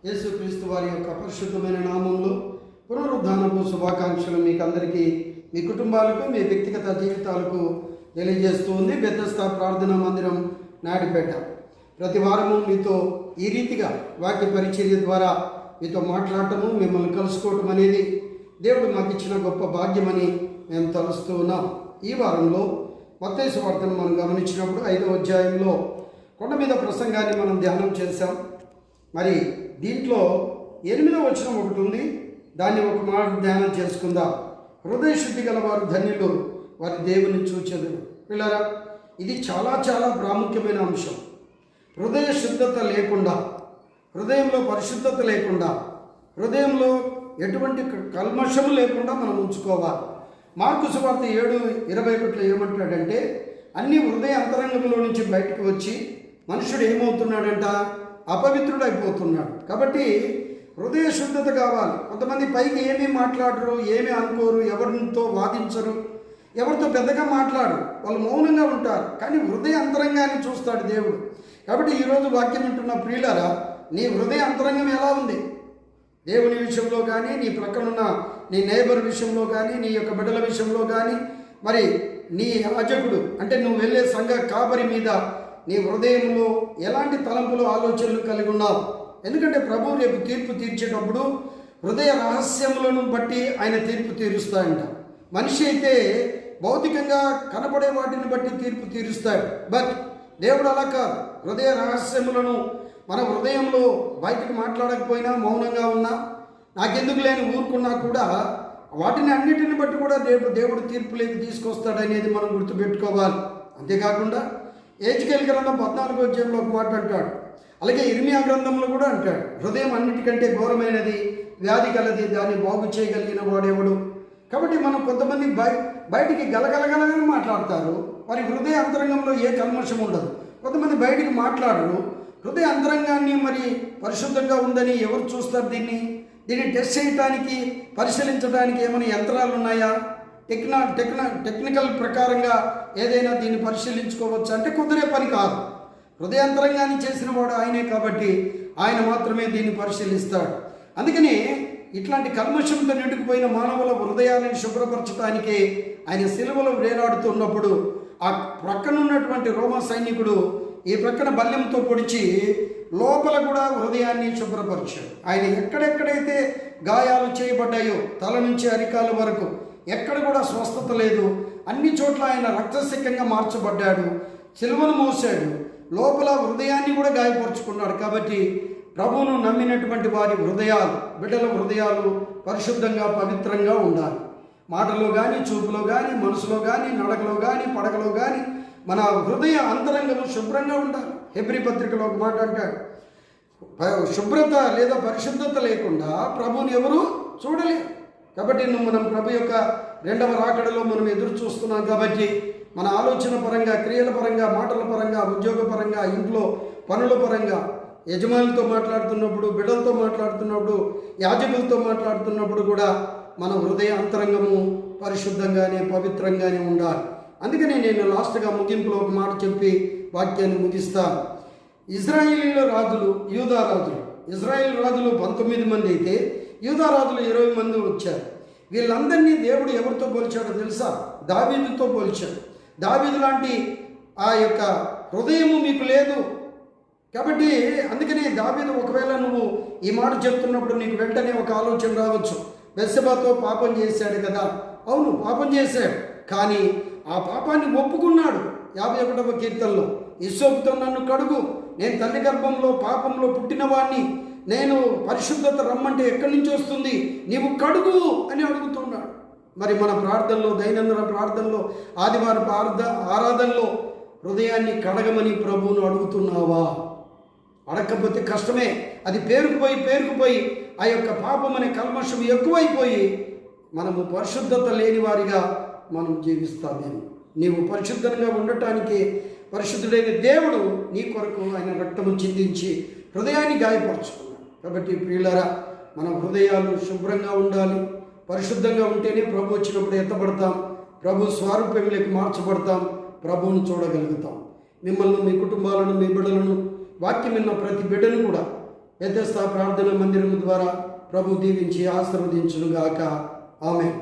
యేసుక్రీస్తు వారి యొక్క పరిశుద్ధమైన నామంలో పునరుద్ధానపు శుభాకాంక్షలు మీకు అందరికీ, మీ కుటుంబాలకు, మీ వ్యక్తిగత జీవితాలకు తెలియజేస్తూ ఉంది బెతెస్దా ప్రార్థనా మందిరం నాయుడుపేట. ప్రతి వారము మీతో ఈ రీతిగా వాక్య పరిచర్య ద్వారా మీతో మాట్లాడటము, మిమ్మల్ని కలుసుకోవటం అనేది దేవుడు మాకు ఇచ్చిన గొప్ప భాగ్యమని మేము తలుస్తూ ఉన్నాం. ఈ వారంలో మత్తయి సువార్తను మనం గమనించినప్పుడు 5వ అధ్యాయంలో కొండ మీద ప్రసంగాన్ని మనం ధ్యానం చేశాం. మరి దీంట్లో 8వ వచనం ఒకటి ఉంది, దాన్ని ఒక మాట ధ్యానం చేసుకుందాం. హృదయ శుద్ధి గల వారు ధన్యులు, వారి దేవుని చూచెదరు. పిల్లరా, ఇది చాలా చాలా ప్రాముఖ్యమైన అంశం. హృదయ శుద్ధత లేకుండా, హృదయంలో పరిశుద్ధత లేకుండా, హృదయంలో ఎటువంటి కల్మషము లేకుండా మనం ఉంచుకోవాలి. మార్కు సువార్త 7:21 ఏమంటాడంటే, అన్ని హృదయ అంతరంగంలో నుంచి బయటకు వచ్చి మనుషుడు ఏమవుతున్నాడంట, అపవిత్రుడైపోతున్నాడు. కాబట్టి హృదయ శుద్ధత కావాలి. కొంతమంది పైకి ఏమీ మాట్లాడరు, ఏమీ అనుకోరు, ఎవరితో వాదించరు, ఎవరితో పెద్దగా మాట్లాడరు, వాళ్ళు మౌనంగా ఉంటారు. కానీ హృదయ అంతరంగాన్ని చూస్తాడు దేవుడు. కాబట్టి ఈరోజు వాక్యం వింటున్న ప్రియులారా, నీ హృదయ అంతరంగం ఎలా ఉంది? దేవుని విషయంలో కానీ, నీ ప్రక్కనున్న నీ నైబర్ విషయంలో కానీ, నీ యొక్క బిడ్డల విషయంలో కానీ, మరి నీ యాజకుడు అంటే నువ్వు వెళ్ళే సంఘ కాపరి మీద నీ హృదయంలో ఎలాంటి తలంపులు, ఆలోచనలు కలిగి ఉన్నావు? ఎందుకంటే ప్రభువు రేపు తీర్పు తీర్చేటప్పుడు హృదయ రహస్యములను బట్టి ఆయన తీర్పు తీరుస్తాడంట. మనిషి అయితే భౌతికంగా కనపడే వాటిని బట్టి తీర్పు తీరుస్తాడు. బట్ దేవుడు అలా కాదు. హృదయ రహస్యములను మన హృదయంలో బయటకు మాట్లాడకపోయినా, మౌనంగా ఉన్నా, నాకెందుకు లేని ఊరుకున్నా కూడా వాటిని అన్నిటిని బట్టి కూడా దేవుడు తీర్పులోకి తీసుకొస్తాడనేది మనం గుర్తుపెట్టుకోవాలి. అంతేకాకుండా ఏజ్కేల్ గ్రంథం 14వ అధ్యాయంలో ఒక మాట అంటాడు. అలాగే ఇర్మియా గ్రంథంలో కూడా అంటాడు, హృదయం అన్నిటికంటే ఘోరమైనది, వ్యాధి కలది, దాన్ని బాగు చేయగలిగిన వాడెవడు. కాబట్టి మనం కొంతమంది బయటికి గలగలగలగని మాట్లాడతారు, వారి హృదయ అంతరంగంలో ఏ కల్మషం ఉండదు. కొంతమంది బయటికి మాట్లాడరు, హృదయ అంతరంగాన్ని మరి పరిశుద్ధంగా ఉందని ఎవరు చూస్తారు? దీన్ని టెస్ట్ చేయడానికి, పరిశీలించడానికి ఏమైనా యంత్రాలు ఉన్నాయా? టెక్నికల్ ప్రకారంగా ఏదైనా దీన్ని పరిశీలించుకోవచ్చు అంటే కుదిరే పని కాదు. హృదయాంతరంగాన్ని చేసిన వాడు ఆయనే, కాబట్టి ఆయన మాత్రమే దీన్ని పరిశీలిస్తాడు. అందుకని ఇట్లాంటి కల్మషంతో నిండుకుపోయిన మానవుల హృదయాలను శుభ్రపరచడానికి ఆయన సిలువలో వేలాడుతున్నప్పుడు ఆ ప్రక్కనున్నటువంటి రోమా సైనికుడు ఈ ప్రక్కన బల్లెంతో పొడిచి లోపల కూడా హృదయాన్ని శుభ్రపరిచాడు. ఆయన ఎక్కడెక్కడైతే గాయాలు చేయబడ్డాయో, తల నుంచి అరికాల వరకు ఎక్కడ కూడా స్వస్థత లేదు, అన్ని చోట్ల ఆయన రక్తసిక్కంగా మార్చబడ్డాడు, సిలువను మోసాడు, లోపల హృదయాన్ని కూడా గాయపరుచుకున్నాడు. కాబట్టి ప్రభువును నమ్మినటువంటి వారి హృదయాలు, బిడ్డల హృదయాలు పరిశుద్ధంగా, పవిత్రంగా ఉండాలి. మాటలో కానీ, చూపులో కానీ, మనసులో కానీ, నడకలో కానీ, పడకలో కానీ మన హృదయ అంతరంగము శుభ్రంగా ఉండాలి. హెబ్రీ పత్రికలో ఒక మాట అంటాడు, శుభ్రత లేదా పరిశుద్ధత లేకుండా ప్రభువుని ఎవరు చూడలేరు. కాబట్టి మనం ప్రభు యొక్క 2వ రాకడలో మనం ఎదురు చూస్తున్నాం. కాబట్టి మన ఆలోచన పరంగా, క్రియల పరంగా, మాటల పరంగా, ఉద్యోగ పరంగా, ఇంట్లో పనుల పరంగా, యజమానులతో మాట్లాడుతున్నప్పుడు, బిడ్డలతో మాట్లాడుతున్నప్పుడు, యాజకులతో మాట్లాడుతున్నప్పుడు కూడా మన హృదయ అంతరంగము పరిశుద్ధంగానే, పవిత్రంగానే ఉండాలి. అందుకని నేను లాస్ట్గా ముగింపులో ఒక మాట చెప్పి వాక్యాన్ని ముగిస్తాను. ఇజ్రాయేలీల రాజులు, యూదా రాజులు, ఇజ్రాయేల్ రాజులు 19 మంది అయితే యూదా రాజులు 20 మంది వచ్చారు. వీళ్ళందరినీ దేవుడు ఎవరితో పోల్చాడో తెలుసా? దావీదుతో పోల్చాడు. దావీదు లాంటి ఆ యొక్క హృదయము మీకు లేదు. కాబట్టి అందుకనే దావీదు, ఒకవేళ నువ్వు ఈ మాట చెప్తున్నప్పుడు నీకు వెంటనే ఒక ఆలోచన రావచ్చు, బెత్షెబాతో పాపం చేశాడు కదా. అవును, పాపం చేశాడు, కానీ ఆ పాపాన్ని ఒప్పుకున్నాడు. 51వ కీర్తనలో, హిస్సోపుతో నన్ను కడుగు, నేను తల్లి గర్భంలో పాపంలో పుట్టినవాడిని, నేను పరిశుద్ధత రమ్మంటే ఎక్కడి నుంచి వస్తుంది, నీవు కడుగు అని అడుగుతున్నాడు. మరి మన ప్రార్థనలో, దైనందిన ప్రార్థనలో, ఆదివారపు ఆరాధనలో హృదయాన్ని కడగమని ప్రభువును అడుగుతున్నావా? అడగకపోతే కష్టమే. అది పేరుకుపోయి ఆ యొక్క పాపం అనే కల్మషం ఎక్కువైపోయి మనము పరిశుద్ధత లేని వారిగా మనం జీవిస్తామేమో. నీవు పరిశుద్ధంగా ఉండటానికి పరిశుద్ధుడైన దేవుడు నీ కొరకు ఆయన రక్తము చిందించి హృదయాన్ని గాయపరుచుకున్నాడు. కాబట్టి ప్రియులారా, మన హృదయాలు శుభ్రంగా ఉండాలి. పరిశుద్ధంగా ఉంటేనే ప్రభు వచ్చినప్పుడు ఎత్తబడతాం, ప్రభు స్వారూప్యంలోకి మార్చబడతాం, ప్రభువును చూడగలుగుతాం. మిమ్మల్ని, మీ కుటుంబాలను, మీ బిడ్డలను, వాక్యం విన్న ప్రతి బిడ్డను కూడా బెతెస్దా ప్రార్థన మందిరం ద్వారా ప్రభు దీవించి ఆశీర్వదించునుగాక. ఆమేన్.